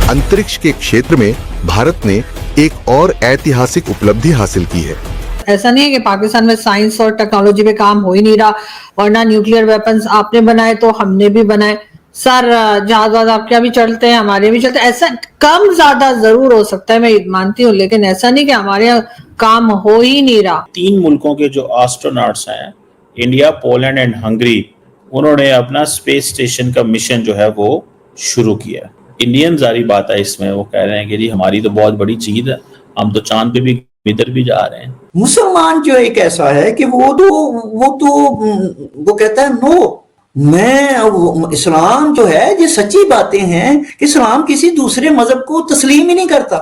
अंतरिक्ष के क्षेत्र में भारत ने एक और ऐतिहासिक उपलब्धि हासिल की है। ऐसा नहीं है कि पाकिस्तान में साइंस और टेक्नोलॉजी पे काम हो ही नहीं रहा, वरना न्यूक्लियर वेपन्स आपने बनाए तो हमने भी बनाए। सर जहाज आपके भी चलते हैं, हमारे भी चलते हैं। ऐसा कम ज्यादा जरूर हो सकता है, मैं मानती हूँ, लेकिन ऐसा नहीं कि हमारे यहाँ काम हो ही नहीं रहा। 3 मुल्कों के जो एस्ट्रोनॉट्स हैं, इंडिया, पोलैंड एंड हंगरी, उन्होंने अपना स्पेस स्टेशन का मिशन जो है वो शुरू किया। इंडियन जारी बात है इसमें, वो कह रहे हैं कि जी हमारी तो बहुत बड़ी चीज है, हम तो चांद पे भी इधर भी जा रहे हैं। मुसलमान जो एक ऐसा है कि वो कहता है नो, मैं इस्लाम जो है, ये सच्ची बातें हैं कि इस्लाम किसी दूसरे मजहब को तस्लीम ही नहीं करता,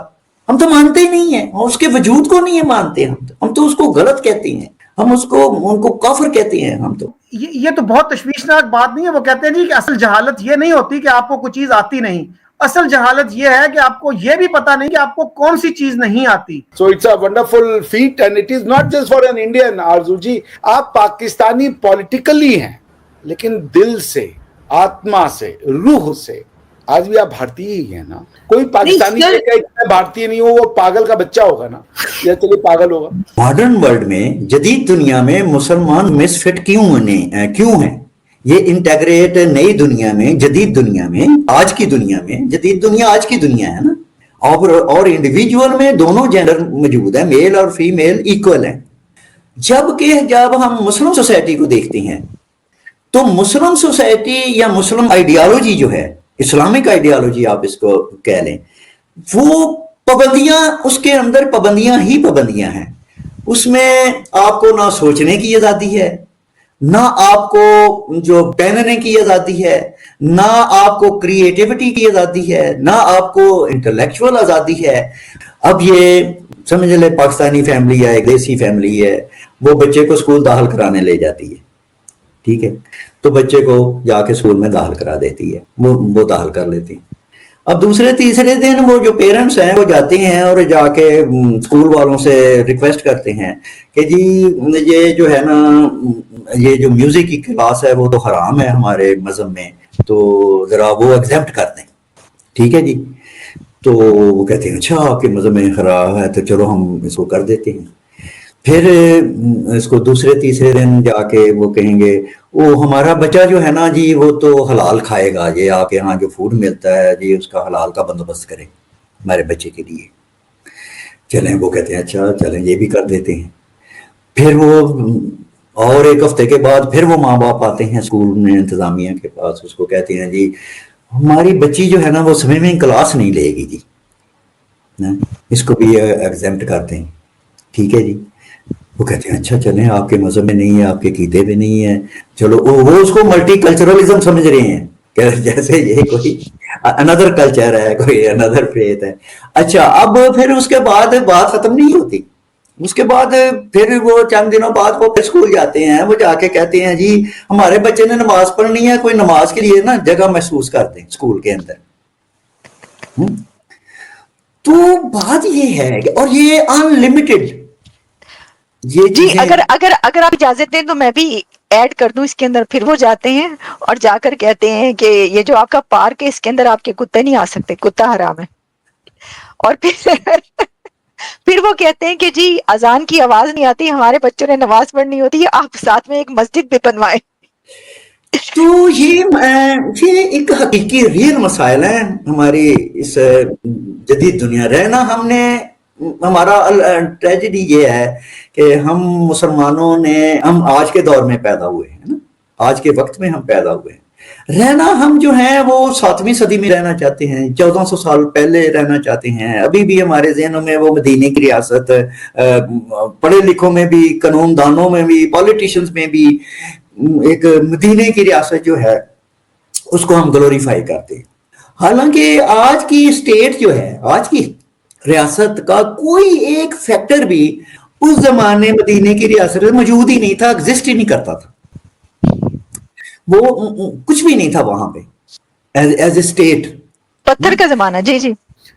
हम तो मानते ही नहीं है, और उसके वजूद को नहीं है मानते, हम तो उसको गलत कहते हैं, हम उनको काफिर कहते हैं। हम तो ये तो बहुत तशवीशनाक बात नहीं है। वो कहते हैं जी कि असल जहालत ये नहीं होती कि आपको कोई चीज आती नहीं, असल जहालत ये है कि आपको ये भी पता नहीं कि आपको कौन सी चीज नहीं आती। So it's a wonderful feet and it is not just for an Indian. आरजू जी, आप पाकिस्तानी पॉलिटिकली हैं, लेकिन दिल से, आत्मा से, रूह से आज भी आप भारतीय ही हैं ना। कोई पाकिस्तानी भारतीय नहीं हो, वो पागल का बच्चा होगा ना, या चलिए पागल होगा। मॉडर्न वर्ल्ड में, जदीद दुनिया में मुसलमान मिसफिट क्यों हैं? ये इंटेग्रेट नई दुनिया में, जदीद दुनिया में, आज की दुनिया में, जदीद दुनिया आज की दुनिया है ना, और इंडिविजुअल में दोनों जेंडर मौजूद है, मेल और फीमेल इक्वल है। जब हम मुस्लिम सोसाइटी को देखते हैं तो मुस्लिम सोसाइटी या मुस्लिम आइडियोलॉजी जो है, इस्लामिक आइडियोलॉजी आप इसको कह लें, वो पाबंदियां, उसके अंदर पाबंदियां ही पाबंदियां हैं। उसमें आपको ना सोचने की आजादी है, ना आपको जो पहनने की आजादी है, ना आपको क्रिएटिविटी की आजादी है, ना आपको इंटेलेक्चुअल आजादी है। अब ये समझ ले, पाकिस्तानी फैमिली है, एक देसी फैमिली है, वो बच्चे को स्कूल दाखिल कराने ले जाती है, ठीक है, तो बच्चे को जाके स्कूल में दाखिल करा देती है, वो दाखिल कर लेती है। अब दूसरे तीसरे दिन वो जो पेरेंट्स हैं वो जाते हैं और जाके स्कूल वालों से रिक्वेस्ट करते हैं कि जी ये जो है ना, ये जो म्यूजिक की क्लास है वो तो हराम है हमारे मजहब में, तो जरा वो एग्जेम्प्ट कर दें, ठीक है जी। तो वो कहते हैं अच्छा आपके मजहब में हराम है, तो चलो हम इसको कर देते हैं। फिर इसको दूसरे तीसरे दिन जाके वो कहेंगे वो हमारा बच्चा जो है ना जी, वो तो हलाल खाएगा, ये आपके यहाँ जो फूड मिलता है जी उसका हलाल का बंदोबस्त करें हमारे बच्चे के लिए। चलें, वो कहते हैं अच्छा चलें ये भी कर देते हैं। फिर वो और एक हफ्ते के बाद फिर वो माँ बाप आते हैं स्कूल में इंतजामिया के पास, उसको कहते हैं जी हमारी बच्ची जो है ना वो स्विमिंग क्लास नहीं लेगी जी, ना इसको भी एग्जेम्प्ट करते हैं, ठीक है जी। वो कहते हैं अच्छा चलें, आपके मजहब में नहीं है, आपके कीदे में नहीं है, चलो वो उसको मल्टीकल्चरलिज्म समझ रहे हैं, जैसे ये कोई अनदर कल्चर है, कोई अनदर फेथ है। अच्छा, अब फिर उसके बाद बात खत्म नहीं होती, उसके बाद फिर वो चंद दिनों बाद वो फिर स्कूल जाते हैं, वो जाके कहते हैं जी हमारे बच्चे ने नमाज पढ़नी है, कोई नमाज के लिए ना जगह महसूस करते हैं स्कूल के अंदर। तो बात ये है, और ये अनलिमिटेड ये जी, अगर आप इजाजत दें तो मैं भी ऐड कर दूं इसके अंदर। फिर वो जाते हैं और जाकर कहते हैं कि ये जो आपका पार्क है इसके अंदर आपके कुत्ते नहीं आ सकते, कुत्ता हराम है। और फिर वो कहते हैं कि जी अजान की आवाज नहीं आती, हमारे बच्चों ने नमाज पढ़नी होती है, आप साथ में एक मस्जिद भी बनवाएं। तो ये एक हकीकी रियल मसाइल है हमारी इस जदीद दुनिया। रहना हमने, हमारा ट्रेजेडी ये है कि हम मुसलमानों ने, हम आज के दौर में पैदा हुए हैं ना, आज के वक्त में हम पैदा हुए हैं। रहना हम जो हैं वो 7वीं सदी में रहना चाहते हैं, 1400 साल पहले रहना चाहते हैं। अभी भी हमारे ज़हनों में वो मदीने की रियासत, पढ़े लिखों में भी, कानून दानों में भी, पॉलिटिशियंस में भी एक मदीने की रियासत जो है उसको हम ग्लोरीफाई करते हैं। हालांकि आज की स्टेट जो है, आज की रियासत का कोई एक फैक्टर भी उस जमाने मदीने की रियासत में मौजूद ही नहीं था, एग्जिस्ट ही नहीं करता था, वो कुछ भी नहीं था वहां पे एज ए स्टेट। पत्थर का जमाना। जी जी,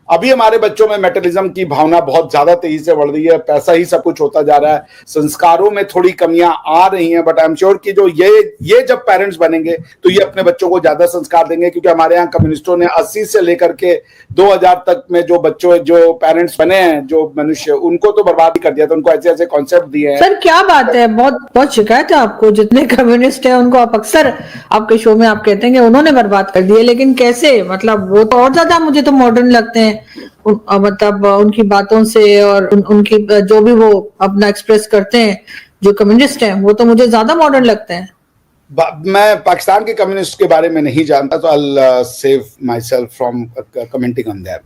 अभी हमारे बच्चों में मेटलिज्म की भावना बहुत ज्यादा तेजी से बढ़ रही है, पैसा ही सब कुछ होता जा रहा है, संस्कारों में थोड़ी कमियां आ रही हैं, बट आई एम श्योर कि जो ये जब पेरेंट्स बनेंगे तो ये अपने बच्चों को ज्यादा संस्कार देंगे, क्योंकि हमारे यहाँ कम्युनिस्टों ने 80 से लेकर के 2000 तक में जो पेरेंट्स बने हैं, जो मनुष्य, उनको तो बर्बाद ही कर दिया था, उनको ऐसे ऐसे कॉन्सेप्ट दिए हैं। सर क्या बात है, बहुत बहुत शिकायत है आपको, जितने कम्युनिस्ट है उनको आप अक्सर आपके शो में आप कहते हैं कि उन्होंने बर्बाद कर दिए, लेकिन कैसे, मतलब वो तो और ज्यादा मुझे तो मॉडर्न लगते हैं, मतलब उनकी बातों से और उनकी जो भी वो अपना एक्सप्रेस करते हैं, जो कम्युनिस्ट हैं वो तो मुझे ज्यादा मॉडर्न लगते हैं। मैं पाकिस्तान के कम्युनिस्ट के बारे में नहीं जानता, तो I save my self from commenting on that.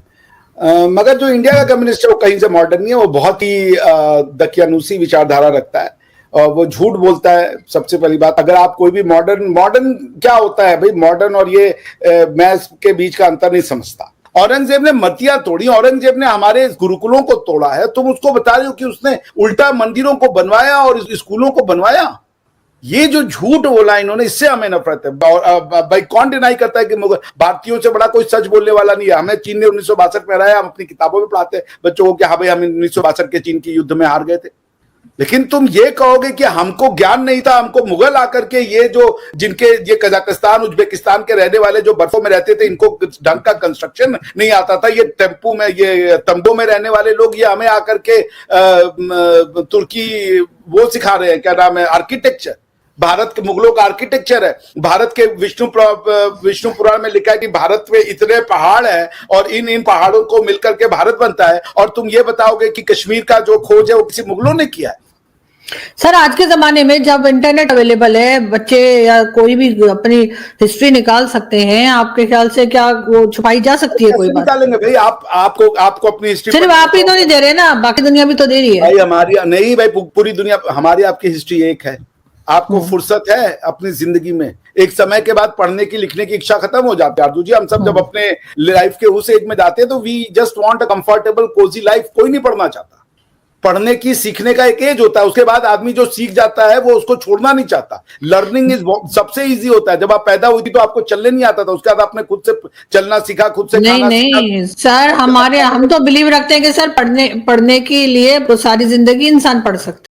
मगर जो इंडिया का कम्युनिस्ट है वो कहीं से मॉडर्न नहीं है, वो बहुत ही दकियानूसी विचारधारा रखता है, वो झूठ बोलता है। सबसे पहली बात, अगर आप कोई भी मॉडर्न क्या होता है भाई, मॉडर्न और ये मैं के बीच का अंतर नहीं समझता। औरंगजेब ने मतियां तोड़ी, औरंगजेब ने हमारे गुरुकुलों को तोड़ा है, तुम उसको बता रहे हो कि उसने उल्टा मंदिरों को बनवाया और स्कूलों को बनवाया। ये जो झूठ बोला इन्होंने, इससे हमें नफरत है। और भाई कौन डिनाई करता है कि भारतीयों से बड़ा कोई सच बोलने वाला नहीं है। हमें चीन ने 1962 में हराया, हम अपनी किताबों में पढ़ाते हैं बच्चों को कि हाँ भाई हम 1962 के चीन के युद्ध में हार गए थे। लेकिन तुम ये कहोगे कि हमको ज्ञान नहीं था, हमको मुगल आकर के ये जिनके कजाकिस्तान उज्बेकिस्तान के रहने वाले जो बर्फों में रहते थे, इनको ढंग का कंस्ट्रक्शन नहीं आता था, ये टेम्पू में, ये तंबों में रहने वाले लोग ये हमें आकर के तुर्की वो सिखा रहे हैं, क्या नाम है, आर्किटेक्चर। भारत के मुगलों का आर्किटेक्चर है। भारत के विष्णु पुराण में लिखा है कि भारत में इतने पहाड़ हैं और इन पहाड़ों को मिलकर के भारत बनता है, और तुम ये बताओगे कि कश्मीर का जो खोज है वो किसी मुगलों ने किया है। सर आज के जमाने में जब इंटरनेट अवेलेबल है, बच्चे या कोई भी अपनी हिस्ट्री निकाल सकते हैं, आपके ख्याल से क्या वो छुपाई जा सकती है? कोई बात निकालेंगे भाई, आपको अपनी हिस्ट्री सिर्फ आप ही तो नहीं दे रहे ना, बाकी दुनिया भी तो दे रही है भाई। हमारी नहीं भाई, पूरी दुनिया, हमारी आपकी हिस्ट्री एक है। आपको फुर्सत है अपनी जिंदगी में? एक समय के बाद पढ़ने की लिखने की इच्छा खत्म हो जाती है। अर्जुन जी, हम सब जब अपने लाइफ के उस एज में जाते हैं तो we just want a comfortable cosy life. कोई नहीं पढ़ना चाहता। पढ़ने की, सीखने का एक एज होता है, उसके बाद आदमी जो सीख जाता है वो उसको छोड़ना नहीं चाहता। लर्निंग इज सबसे इजी होता है। जब आप पैदा हुई थी तो आपको चलने नहीं आता था, उसके बाद आपने खुद से चलना सीखा, खुद से खाना सीखा। नहीं सर, हम तो बिलीव रखते हैं कि सर पढ़ने के लिए तो सारी जिंदगी इंसान पढ़ सकता है।